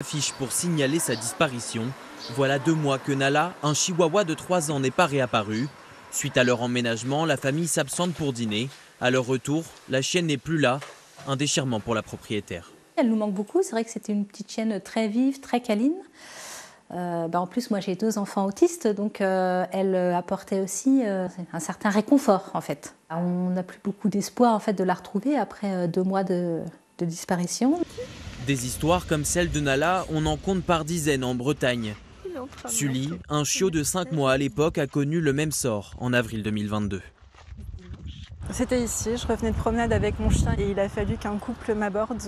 Affiche pour signaler sa disparition. Voilà 2 mois que Nala, un chihuahua de 3 ans, n'est pas réapparu. Suite à leur emménagement, la famille s'absente pour dîner. À leur retour, la chienne n'est plus là. Un déchirement pour la propriétaire. Elle nous manque beaucoup. C'est vrai que c'était une petite chienne très vive, très câline. En plus, moi j'ai 2 enfants autistes, donc elle apportait aussi un certain réconfort en fait. On n'a plus beaucoup d'espoir en fait de la retrouver après 2 mois de disparition. Des histoires comme celle de Nala, on en compte par dizaines en Bretagne. Sully, un chiot de 5 mois à l'époque, a connu le même sort en avril 2022. C'était ici, je revenais de promenade avec mon chien et il a fallu qu'un couple m'aborde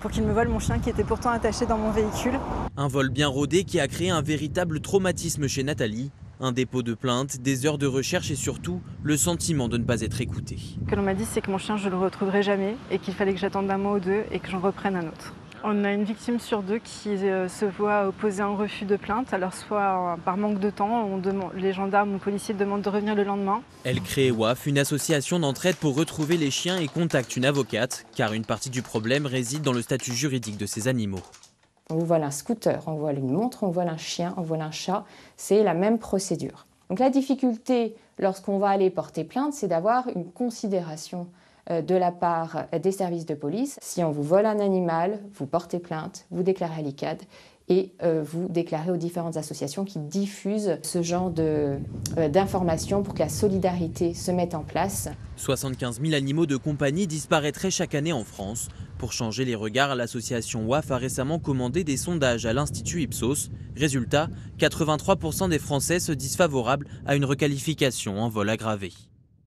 pour qu'il me vole mon chien qui était pourtant attaché dans mon véhicule. Un vol bien rodé qui a créé un véritable traumatisme chez Nathalie. Un dépôt de plainte, des heures de recherche et surtout le sentiment de ne pas être écouté. Ce que l'on m'a dit, c'est que mon chien, je ne le retrouverai jamais et qu'il fallait que j'attende un mois ou 2 et que j'en reprenne un autre. On a une victime sur 2 qui se voit opposer un refus de plainte. Alors soit par manque de temps, les gendarmes ou policiers demandent de revenir le lendemain. Elle crée WAF, une association d'entraide pour retrouver les chiens, et contacte une avocate, car une partie du problème réside dans le statut juridique de ces animaux. On vous vole un scooter, on vole une montre, on vole un chien, on vole un chat, c'est la même procédure. Donc la difficulté lorsqu'on va aller porter plainte, c'est d'avoir une considération de la part des services de police. Si on vous vole un animal, vous portez plainte, vous déclarez à l'ICAD et vous déclarez aux différentes associations qui diffusent ce genre d'informations pour que la solidarité se mette en place. 75 000 animaux de compagnie disparaîtraient chaque année en France. Pour changer les regards, l'association WAF a récemment commandé des sondages à l'Institut Ipsos. Résultat, 83% des Français se disent favorables à une requalification en vol aggravé.